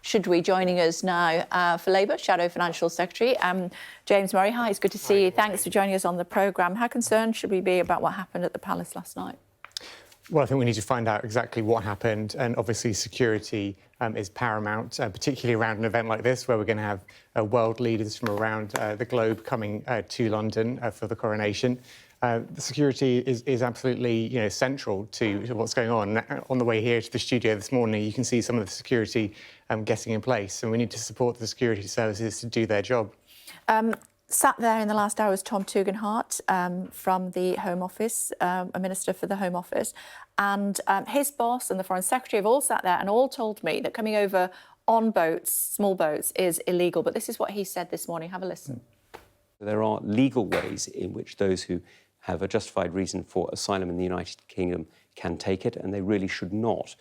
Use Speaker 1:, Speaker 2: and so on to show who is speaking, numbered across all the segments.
Speaker 1: should we? Joining us now for Labour, Shadow Financial Secretary, James Murray. Hi, it's good to see you. Thanks for joining us on the programme. How concerned should we be about what happened at the Palace last night?
Speaker 2: Well, I think we need to find out exactly what happened, and obviously security is paramount, particularly around an event like this where we're going to have world leaders from around the globe coming to London for the coronation. The security is absolutely, central to what's going on. On the way here to the studio this morning, you can see some of the security getting in place, and we need to support the security services to do their job.
Speaker 1: Sat there in the last hour was Tom Tugendhat from the Home Office, a minister for the Home Office, and his boss and the Foreign Secretary have all sat there and all told me that coming over on boats, small boats, is illegal. But this is what he said this morning. Have a listen.
Speaker 3: There are legal ways in which those who have a justified reason for asylum in the United Kingdom can take it, and they really should not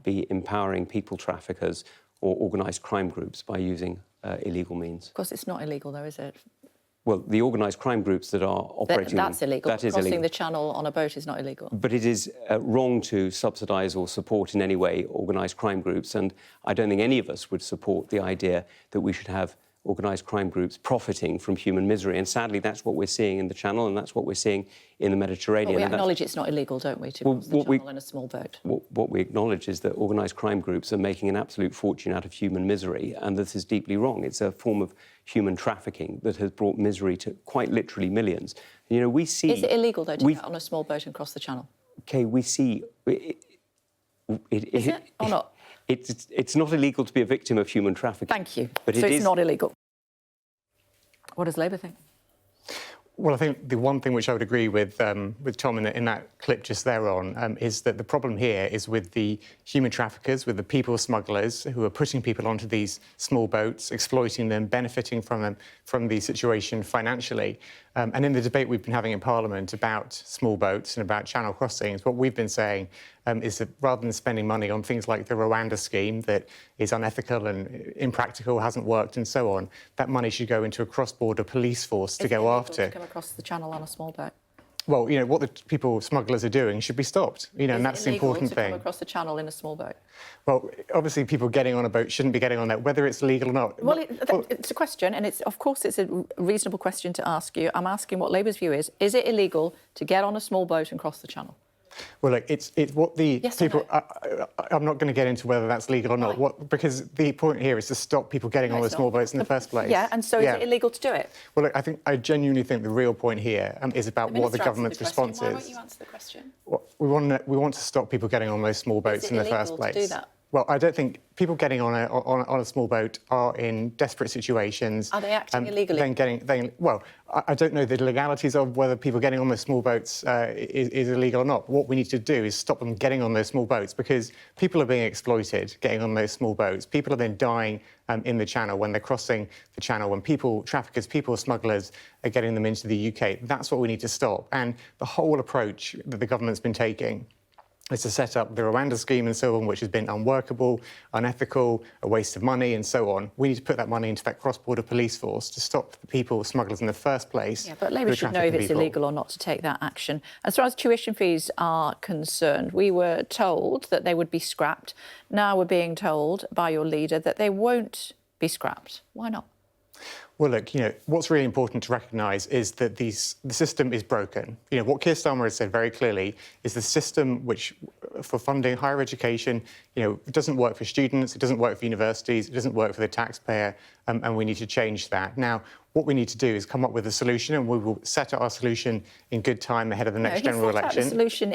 Speaker 3: be empowering people traffickers or organised crime groups by using illegal means.
Speaker 1: Of course, it's not illegal, though, is it?
Speaker 3: Well, the organised crime groups that are operating...
Speaker 1: That's illegal.
Speaker 3: That is
Speaker 1: Crossing
Speaker 3: illegal.
Speaker 1: the channel on a boat is not illegal.
Speaker 3: But it is wrong to subsidise or support in any way organised crime groups, and I don't think any of us would support the idea that we should have organised crime groups profiting from human misery. And sadly, that's what we're seeing in the Channel, and that's what we're seeing in the Mediterranean.
Speaker 1: But we acknowledge it's not illegal, don't we, to cross the Channel in a small boat?
Speaker 3: What we acknowledge is that organised crime groups are making an absolute fortune out of human misery, and this is deeply wrong. It's a form of human trafficking that has brought misery to quite literally millions. We see...
Speaker 1: Is it illegal, though, to get on a small boat and cross the Channel?
Speaker 3: OK, we see...
Speaker 1: Is it or not?
Speaker 3: It's not illegal to be a victim of human trafficking.
Speaker 1: Thank you.
Speaker 3: But
Speaker 1: so it's not illegal. What does Labour think?
Speaker 2: Well, I think the one thing which I would agree with Tom in that clip just there on is that the problem here is with the human traffickers, with the people smugglers who are putting people onto these small boats, exploiting them, benefiting from them, from the situation financially. And in the debate we've been having in Parliament about small boats and about channel crossings, what we've been saying is that rather than spending money on things like the Rwanda scheme that is unethical and impractical, hasn't worked and so on, that money should go into a cross-border police force to go after.
Speaker 1: To come across the Channel on a small boat?
Speaker 2: Well, what the people smugglers are doing should be stopped, and that's the important thing.
Speaker 1: Is it illegal to come across the Channel in a small boat?
Speaker 2: Well, obviously, people getting on a boat shouldn't be getting on that, whether it's legal or not.
Speaker 1: Well, it's a question, and of course it's a reasonable question to ask you. I'm asking what Labour's view is. Is it illegal to get on a small boat and cross the Channel?
Speaker 2: Well, look, it's what the
Speaker 1: yes
Speaker 2: people...
Speaker 1: No?
Speaker 2: I'm not going to get into whether that's legal or not, because the point here is to stop people getting on the small boats in the first place.
Speaker 1: Yeah, and so is it illegal to do it?
Speaker 2: Well, look, I genuinely think the real point here is about what the government's response is.
Speaker 1: Why won't you answer the question?
Speaker 2: Well, we want to stop people getting on those small boats in the first place.
Speaker 1: Is it illegal to do that?
Speaker 2: Well, I don't think people getting on a small boat are in desperate situations.
Speaker 1: Are they acting illegally?
Speaker 2: Well, I don't know the legalities of whether people getting on those small boats is illegal or not. What we need to do is stop them getting on those small boats, because people are being exploited getting on those small boats. People are then dying in the Channel when they're crossing the Channel, when people traffickers, people smugglers are getting them into the UK. That's what we need to stop. And the whole approach that the government's been taking is to set up the Rwanda scheme and so on, which has been unworkable, unethical, a waste of money and so on. We need to put that money into that cross-border police force to stop the people smugglers in the first place.
Speaker 1: Yeah, but Labour should know if it's illegal or not to take that action. As far as tuition fees are concerned, we were told that they would be scrapped. Now we're being told by your leader that they won't be scrapped. Why not?
Speaker 2: Well, look, what's really important to recognise is that the system is broken. What Keir Starmer has said very clearly is the system which, for funding higher education, it doesn't work for students, it doesn't work for universities, it doesn't work for the taxpayer, and we need to change that. Now, what we need to do is come up with a solution, and we will set out our solution in good time ahead of the next general election.
Speaker 1: He set out the solution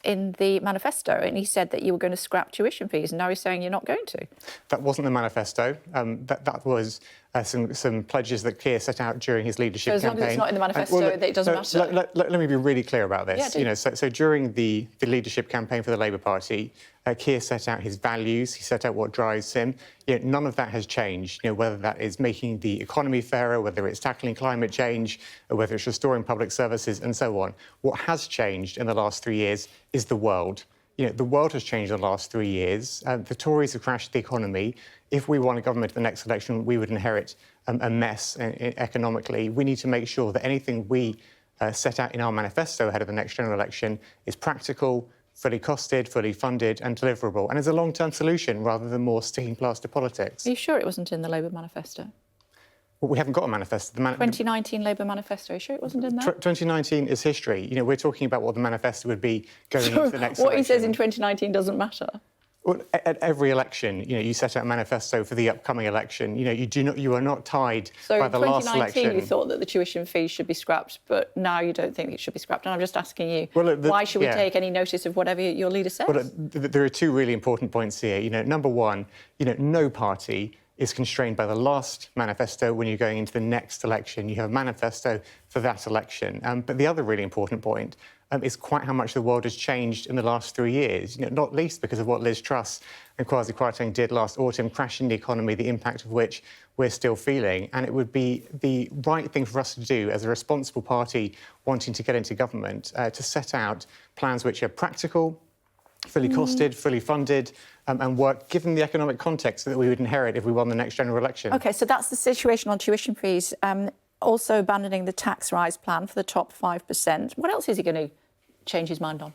Speaker 1: in the manifesto, and he said that you were going to scrap tuition fees, and now he's saying you're not going to.
Speaker 2: That wasn't the manifesto. That was some pledges that Keir set out during his leadership campaign.
Speaker 1: So as long as it's not in the manifesto, it doesn't matter.
Speaker 2: Let me be really clear about this.
Speaker 1: Yeah,
Speaker 2: so during the leadership campaign for the Labour Party, Keir set out his values, he set out what drives him. None of that has changed, whether that is making the economy fairer, whether it's tackling climate change, or whether it's restoring public services and so on. What has changed in the last 3 years is the world. The world has changed in the last 3 years. The Tories have crashed the economy. If we won a government at the next election, we would inherit a mess economically. We need to make sure that anything we set out in our manifesto ahead of the next general election is practical, fully costed, fully funded and deliverable, and is a long-term solution rather than more sticking plaster politics.
Speaker 1: Are you sure it wasn't in the Labour manifesto?
Speaker 2: Well, we haven't got a manifesto.
Speaker 1: 2019 Labour manifesto, are you sure it wasn't in there?
Speaker 2: 2019 is history. You know, we're talking about what the manifesto would be going into the next
Speaker 1: what
Speaker 2: election.
Speaker 1: he says in 2019 doesn't matter?
Speaker 2: Well, at every election, you know, you set out a manifesto for the upcoming election. You know, you are not tied by the last election.
Speaker 1: So in 2019 you thought that the tuition fees should be scrapped, but now you don't think it should be scrapped. And I'm just asking you, why should we take any notice of whatever your leader says?
Speaker 2: Well, there are two really important points here. You know, number one, you know, no party is constrained by the last manifesto when you're going into the next election. You have a manifesto for that election. But the other really important point is quite how much the world has changed in the last 3 years, you know, not least because of what Liz Truss and Kwasi Kwarteng did last autumn, crashing the economy, the impact of which we're still feeling. And it would be the right thing for us to do as a responsible party wanting to get into government, to set out plans which are practical, fully costed, fully funded, and work given the economic context that we would inherit if we won the next general election.
Speaker 1: OK, so that's the situation on tuition fees. Also abandoning the tax rise plan for the top 5%. What else is he going to change his mind on?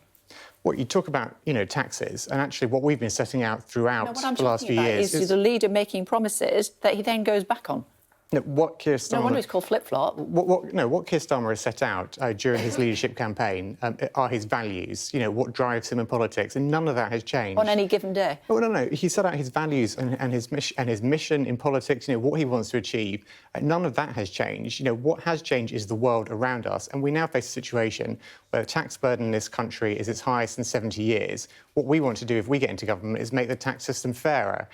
Speaker 2: Well, you talk about, you know, taxes, and actually what we've been setting out throughout the last few years
Speaker 1: is the leader making promises that he then goes back on.
Speaker 2: No, what Keir Starmer...
Speaker 1: No wonder it's called flip-flop.
Speaker 2: What Keir Starmer has set out during his leadership campaign are his values, you know, what drives him in politics, and none of that has changed.
Speaker 1: On any given day?
Speaker 2: Oh, no. He set out his values and his mission in politics, you know, what he wants to achieve. None of that has changed. You know, what has changed is the world around us, and we now face a situation where the tax burden in this country is its highest in 70 years. What we want to do if we get into government is make the tax system fairer.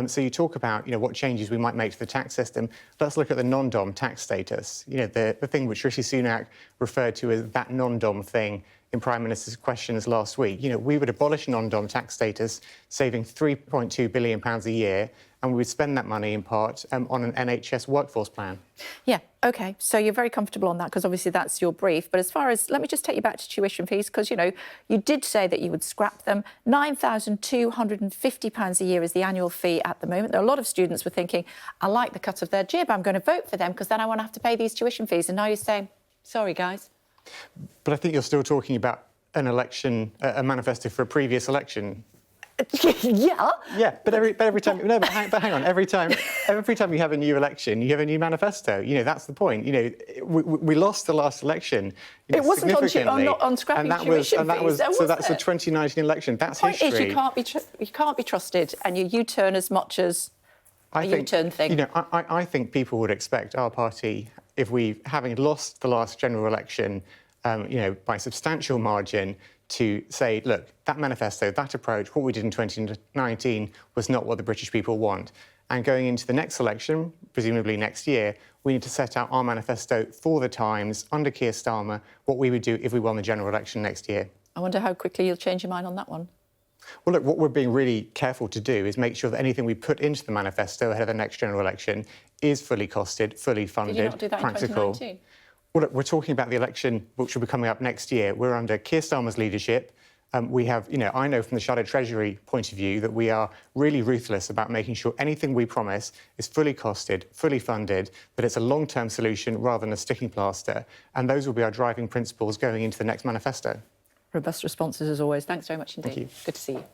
Speaker 2: So you talk about, you know, what changes we might make to the tax system. Let's look at the non-dom tax status. You know, the thing which Rishi Sunak referred to as that non-dom thing in Prime Minister's questions last week. You know, we would abolish non-dom tax status, saving £3.2 billion a year, and we would spend that money in part on an NHS workforce plan.
Speaker 1: Yeah, OK. So you're very comfortable on that because obviously that's your brief. But as far as, let me just take you back to tuition fees because, you know, you did say that you would scrap them. £9,250 a year is the annual fee at the moment. There are a lot of students were thinking, I like the cut of their jib, I'm going to vote for them because then I won't have to pay these tuition fees. And now you're saying, sorry, guys.
Speaker 2: But I think you're still talking about an election, a manifesto for a previous election.
Speaker 1: Yeah.
Speaker 2: Yeah, but every time, no, but hang on, every time you have a new election, you have a new manifesto. You know, that's the point. You know, we lost the last election. You know,
Speaker 1: it wasn't on scrapping tuition fees.
Speaker 2: So that's the 2019 election. That's history.
Speaker 1: The point is you can't be trusted, and you U-turn as much as a U-turn thing.
Speaker 2: You know, I think people would expect our party, if we, having lost the last general election, you know, by a substantial margin, to say, look, that manifesto, that approach, what we did in 2019 was not what the British people want. And going into the next election, presumably next year, we need to set out our manifesto for the Times, under Keir Starmer, what we would do if we won the general election next year.
Speaker 1: I wonder how quickly you'll change your mind on that one.
Speaker 2: Well, look, what we're being really careful to do is make sure that anything we put into the manifesto ahead of the next general election is fully costed, fully funded,
Speaker 1: Did you not do that
Speaker 2: practical.
Speaker 1: In 2019?
Speaker 2: Well, look, we're talking about the election which will be coming up next year. We're under Keir Starmer's leadership. We have, you know, I know from the shadow treasury point of view that we are really ruthless about making sure anything we promise is fully costed, fully funded, that it's a long-term solution rather than a sticking plaster. And those will be our driving principles going into the next manifesto.
Speaker 1: Robust responses as always. Thanks very much indeed.
Speaker 2: Thank you.
Speaker 1: Good to see you.